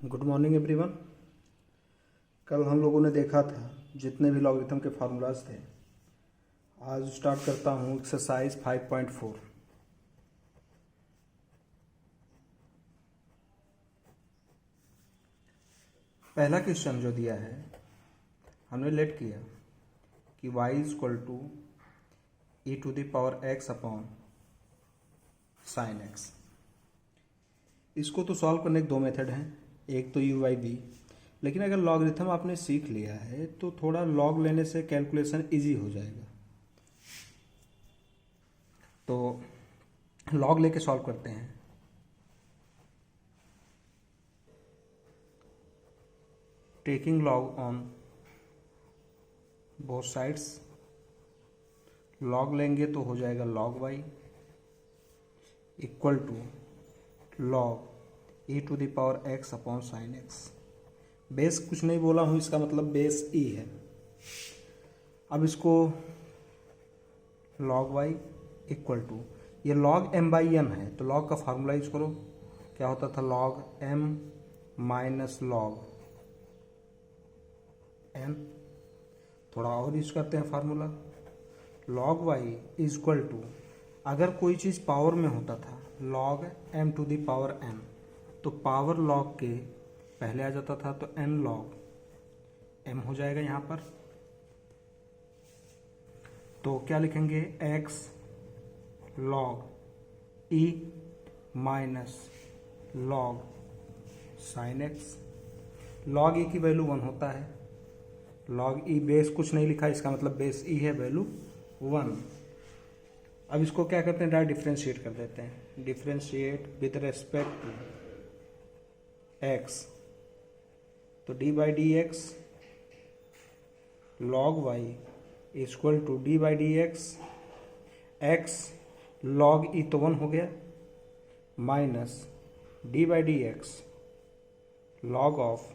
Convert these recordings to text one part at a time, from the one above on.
Good morning everyone. कल हम लोगों ने देखा था जितने भी लॉगरिथम के फार्मूलाज थे। आज स्टार्ट करता हूँ एक्सरसाइज 5.4। पहला क्वेश्चन जो दिया है, हमने लेट किया कि y is equal to e to the power x upon sine x। इसको तो सॉल्व करने के दो मेथड हैं, एक तो u बाई बी। लेकिन अगर लॉगरिथम आपने सीख लिया है तो थोड़ा लॉग लेने से कैलकुलेशन इजी हो जाएगा। तो लॉग लेके सॉल्व करते हैं। Taking log on both sides, log लेंगे तो हो जाएगा log y equal to log e to the power x upon sine x. Base कुछ नहीं बोला हूँ, इसका मतलब बेस ई है। अब इसको लॉग वाई इक्वल टू, ये लॉग एम बाई एन है तो लॉग का फार्मूला यूज करो। क्या होता था? Log m minus log n. थोड़ा और यूज करते हैं formula. Log y is equal to, अगर कोई चीज़ पावर में होता था log m to the power n, तो पावर लॉग के पहले आ जाता था तो एन लॉग एम हो जाएगा यहाँ पर। तो क्या लिखेंगे? X log e minus log sine x. Log e की वैल्यू 1 होता है। लॉग ई बेस कुछ नहीं लिखा, इसका मतलब बेस ई है, वैल्यू 1। अब इसको क्या करते हैं? डायरेक्ट डिफ्रेंशिएट कर देते हैं। Differentiate with respect to x, तो d by d x log y equal to d by d x. X log e तो 1 हो गया, minus d by d x log of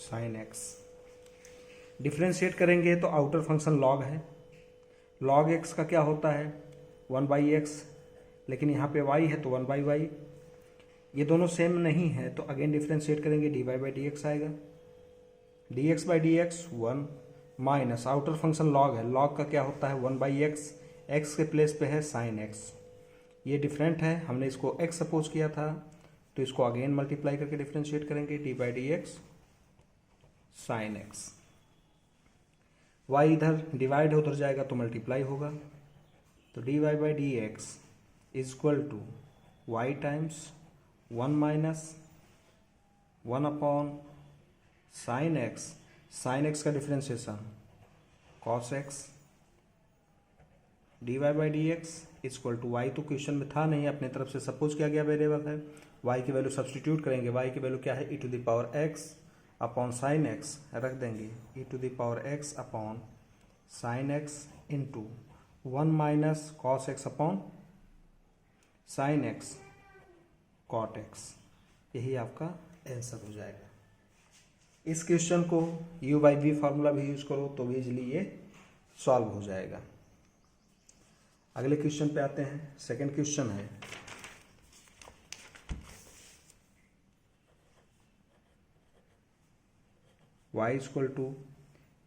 sine x. Differentiate करेंगे तो outer function log है। Log x का क्या होता है? 1 बाई एक्स, लेकिन यहाँ पे y है तो 1 बाई वाई। ये दोनों सेम नहीं है तो अगेन डिफ्रेंशिएट करेंगे, d y by d x आएगा। D x by d x 1 minus outer function log है। लॉग का क्या होता है? 1 बाई एक्स, एक्स के प्लेस पे है साइन एक्स। ये डिफरेंट है, हमने इसको x सपोज किया था तो इसको अगेन मल्टीप्लाई करके डिफ्रेंशिएट करेंगे, d by d x sine x. Y इधर डिवाइड उधर जाएगा तो मल्टीप्लाई होगा, तो d y by d x is equal to y times 1 minus 1 upon sine x. Sine x का differentiation cos x, d y by d x equal to y तो question में था नहीं, अपने तरफ से सपोज किया गया वेरिएबल है। वाई की वैल्यू सब्सटीट्यूट करेंगे। वाई की वैल्यू क्या है? E to the power x upon sine x रख देंगे, e to the power x upon sine x into 1 minus cos x upon sine x cot x. यही आपका आंसर हो जाएगा। इस क्वेश्चन को u बाई v फार्मूला भी use करो तो भी इजिली ये सॉल्व हो जाएगा। अगले क्वेश्चन पे आते हैं। सेकंड क्वेश्चन है y equal to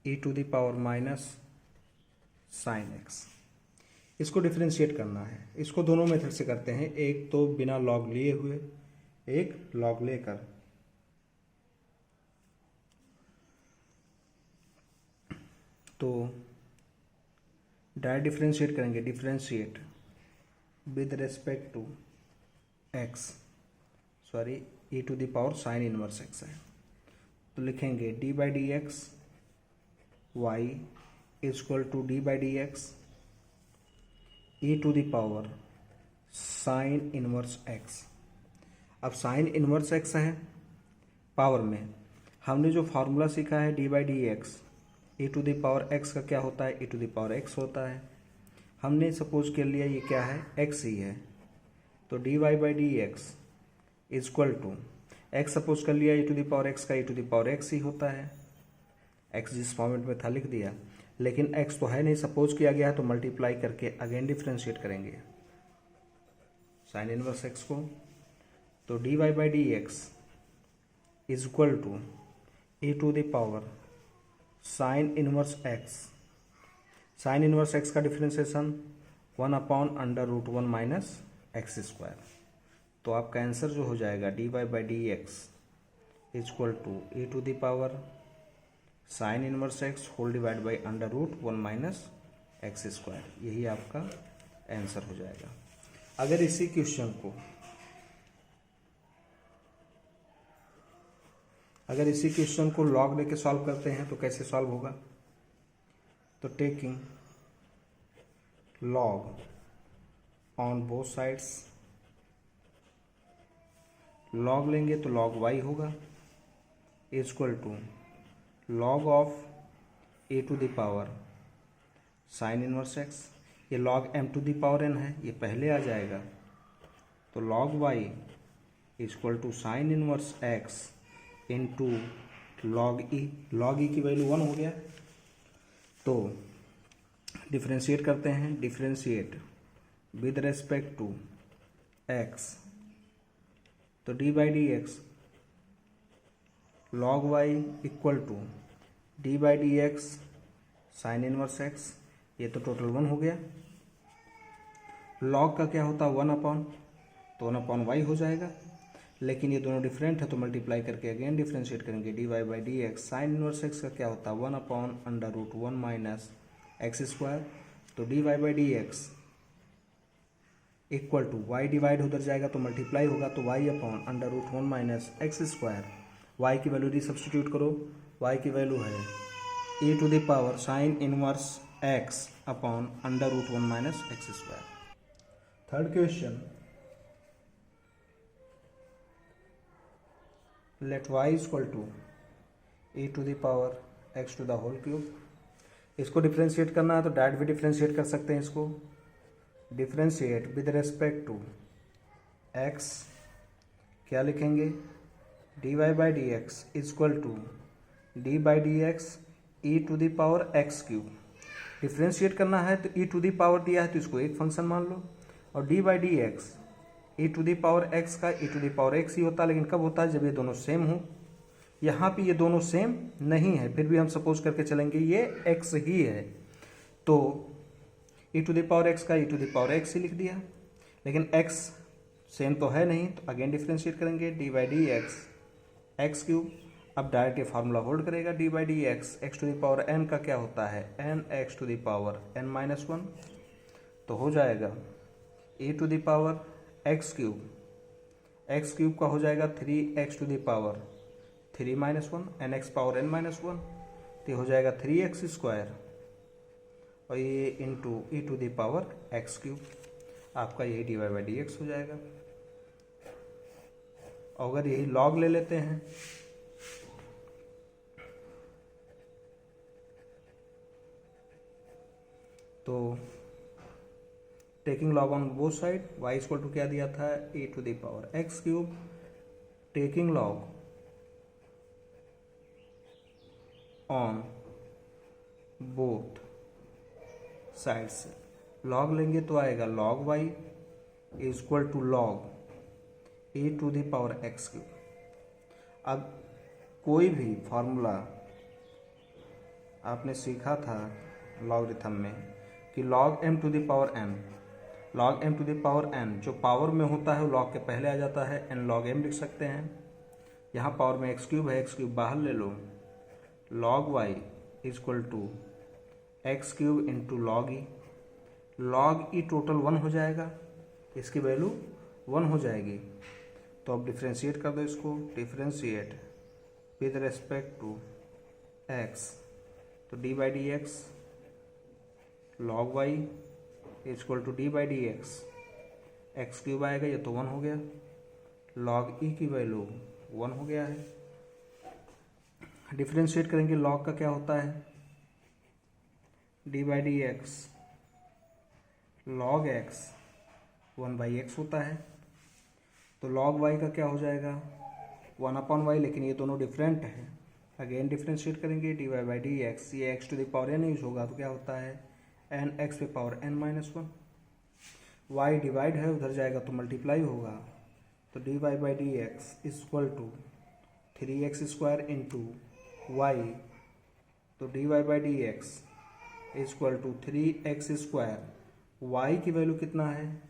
e to the power minus sine x. इसको डिफ्रेंशिएट करना है। इसको दोनों मेथड से करते हैं, एक तो बिना लॉग लिए हुए, एक लॉग लेकर। तो डायरेक्ट डिफ्रेंशिएट करेंगे। Differentiate with respect to x, sorry e to the power sine inverse x है, तो लिखेंगे d by d x y is equal to d by d x e to the power sine inverse x. अब sine inverse x है power में, हमने जो formula सीखा है d by d x, e to the power x का क्या होता है? E to the power x होता है। हमने सपोज कर लिया ये क्या है? एक्स ही है, तो d y by d x is equal to x suppose कर लिया, e to the power x का e to the power x ही होता है। एक्स जिस फॉर्मेट में था लिख दिया, लेकिन x तो है नहीं, सपोज किया गया है तो मल्टीप्लाई करके अगेन डिफ्रेंशिएट करेंगे साइन इनवर्स x को। तो d y by d x is equal to e to the power sine inverse x. Sine inverse x का डिफ्रेंसिएशन 1/√1 माइनस एक्स स्क्वायर। तो आपका आंसर जो हो जाएगा dy/dx is equal to e to the power sine inverse x whole divide by √1 minus x square. यही आपका answer हो जाएगा। अगर इसी क्वेश्चन को लॉग लेके सॉल्व करते हैं तो कैसे सॉल्व होगा? तो taking log on both sides, log लेंगे तो लॉग वाई होगा is equal to log of a to the power sine inverse x. ये log m to the power n है, ये पहले आ जाएगा। तो log y is equal to sine inverse x into log e। Log e की value 1 हो गया। तो डिफ्रेंशिएट करते हैं, differentiate with respect to x। तो d/dx log y equal to d/dx sine inverse x। ये तो टोटल 1 हो गया। log का क्या होता है 1/, तो 1/y हो जाएगा। लेकिन ये दोनों डिफरेंट है तो मल्टीप्लाई करके अगेन डिफ्रेंशिएट करेंगे। dy/dx साइन इनवर्स x का क्या होता है 1/√1 माइनस एक्स स्क्वायर। तो dy/dx equal to y divide उधर जाएगा तो मल्टीप्लाई होगा, तो y/√1 minus x square. y की वैल्यू सब्सटीट्यूट करो, y की वैल्यू है e to the power sine inverse x upon √1 minus x square. Third question, let y equal to e to the power x to the whole cube. इसको differentiate करना है तो direct भी differentiate कर सकते हैं। इसको differentiate with respect to x, क्या लिखेंगे dy/dx equal to d/dx e to the power x cube. Differentiate करना है तो e टू द पावर दिया है तो इसको एक फंक्शन मान लो, और d/dx e to the power x का e to the power x ही होता है। लेकिन कब होता है? जब ये दोनों सेम हो। यहाँ पे ये दोनों सेम नहीं है, फिर भी हम सपोज करके चलेंगे ये x ही है, तो e to the power x का e to the power x ही लिख दिया। लेकिन x सेम तो है नहीं, तो अगेन डिफ्रेंशिएट करेंगे d/dx x क्यूब। अब डायरेक्ट ये फार्मूला होल्ड करेगा। d/dx x to the power n का क्या होता है nx to the power n-1, तो हो जाएगा e to the power x cube. x cube का हो जाएगा 3x to the power 3-1 nx power n-1, तो हो जाएगा 3x स्क्वायर और ये into e to the power x cube. आपका यही dy/dx हो जाएगा। अगर यही लॉग ले लेते हैं तो taking log on both side y equal to क्या दिया था e to the power x cube. Taking log on both sides, log लेंगे तो आएगा log y equal to log e to the power x cube. अब कोई भी formula आपने सीखा था लॉगरिथम में कि log m to the power n, log m to the power n जो पावर में होता है वो लॉग के पहले आ जाता है, n log m लिख सकते हैं। यहाँ पावर में x क्यूब है, x क्यूब बाहर ले लो, log y equal to x cube into log e. Log e total 1 हो जाएगा, इसकी वैल्यू 1 हो जाएगी। तो अब डिफ्रेंशिएट कर दो इसको, differentiate with respect to x। तो d/dx log y equal to d/dx x cube आएगा, ये तो 1 हो गया। log e की वैल्यू 1 हो गया है। डिफ्रेंशिएट करेंगे, log का क्या होता है d/dx log x 1/x होता है। तो log y का क्या हो जाएगा 1/y, लेकिन ये दोनों डिफरेंट है। अगेन डिफ्रेंशिएट करेंगे dy/dx, ये x to the power n use होगा तो क्या होता है nx पे पावर n-1। y डिवाइड है उधर जाएगा तो मल्टीप्लाई होगा, तो dy/dx equal to 3x² into y, तो dy/dx equal to 3x²। Y की वैल्यू कितना है,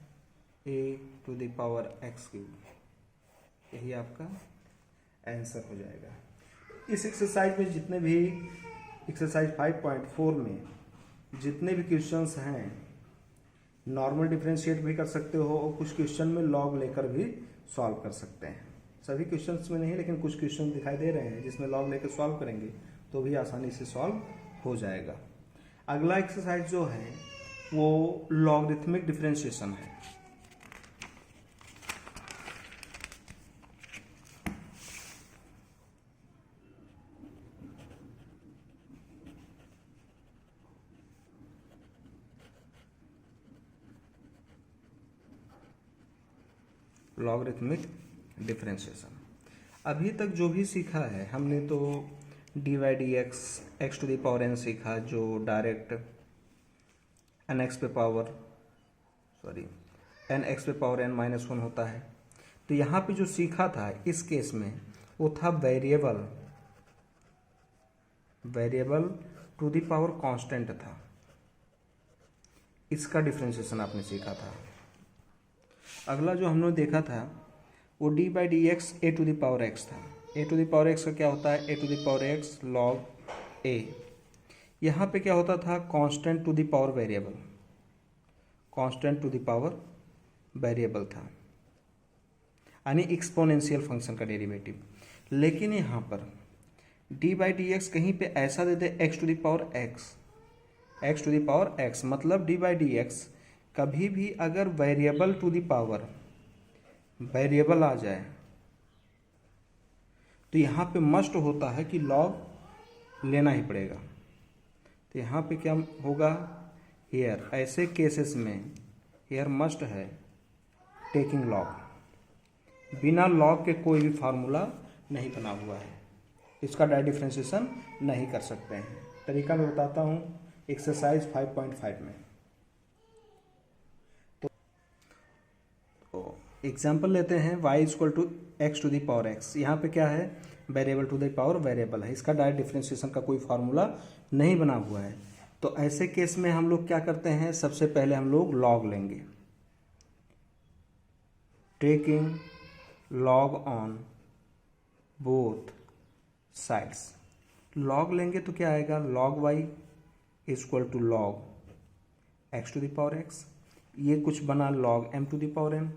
a⁴x³। यही आपका आंसर हो जाएगा। इस एक्सरसाइज में जितने भी एक्सरसाइज 5.4 में जितने भी क्वेश्चंस हैं, नॉर्मल डिफरेंशिएट भी कर सकते हो और कुछ क्वेश्चन में लॉग लेकर भी सॉल्व कर सकते हैं। सभी क्वेश्चंस में नहीं, लेकिन कुछ क्वेश्चन दिखाई दे रहे हैं जिसमें लॉग लेकर सॉल्व करेंगे तो भी आसानी से सॉल्व हो जाएगा। अगला एक्सरसाइज जो है वो लॉगरिथमिक डिफरेंशिएशन है। लॉगरिथमिक डिफरेंशिएशन अभी तक जो भी सीखा है हमने, तो dy/dx x⁴n सीखा, जो डायरेक्ट nx⁴n-1 होता है। तो यहाँ पे जो सीखा था इस केस में वो था variable to the power constant था, इसका डिफरेंशिएशन आपने सीखा था। अगला जो हमने देखा था वो dy/dx a⁴x था। a⁴x का क्या होता है, a⁴x log a। यहाँ पे क्या होता था, constant to the power variable था, यानी एक्सपोनेंशियल फंक्शन का डेरिवेटिव। लेकिन यहाँ पर dy/dx कहीं पे ऐसा दे दे x⁴x, मतलब dy/dx कभी भी अगर variable to the power variable आ जाए तो यहाँ पे मस्ट होता है कि लॉग लेना ही पड़ेगा। तो यहाँ पे क्या होगा, हियर ऐसे केसेस में हियर मस्ट है टेकिंग लॉग। बिना लॉग के कोई भी फार्मूला नहीं बना हुआ है, इसका डायरेक्ट डिफरेंशिएशन नहीं कर सकते हैं। तरीका मैं बताता हूँ एक्सरसाइज 5.5 में। एग्जाम्पल लेते हैं y = x⁴x। यहाँ पे क्या है, variable to the power variable है, इसका डायरेक्ट डिफरेंशिएशन का कोई फार्मूला नहीं बना हुआ है। तो ऐसे केस में हम लोग क्या करते हैं, सबसे पहले हम लोग लॉग लेंगे, taking log on both sides. Log लेंगे तो क्या आएगा, log y = log x⁴x। ये कुछ बना log m⁴n,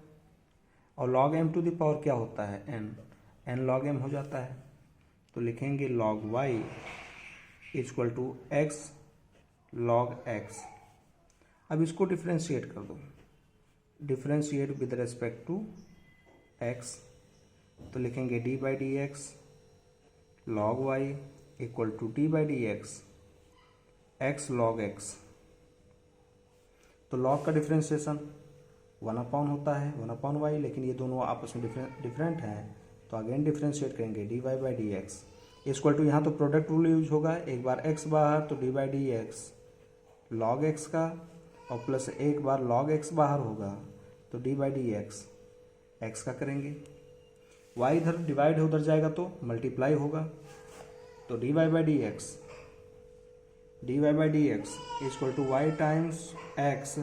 और log m⁴ क्या होता है, n log m हो जाता है। तो लिखेंगे log y = x log x। अब इसको डिफरेंशिएट कर दो, differentiate with respect to x, तो लिखेंगे dy/dx log y = d/dx x log x। तो log का डिफरेंशिएशन 1 होता है 1/y, लेकिन ये दोनों आपस में डिफरेंट हैं, तो अगेन डिफरेंशिएट करेंगे dy/dx इक्वल टू, यहाँ तो प्रोडक्ट रूल यूज होगा, एक बार x बाहर तो dy/dx log x का, और प्लस एक बार log x बाहर होगा तो dy/dx x का करेंगे। y इधर डिवाइड उधर जाएगा तो मल्टीप्लाई होगा, तो dy/dx equal to y times x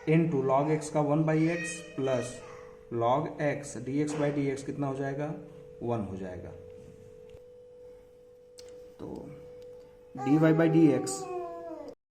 into log x का 1/x plus log x dx/dx कितना हो जाएगा, 1 हो जाएगा। तो dy/dx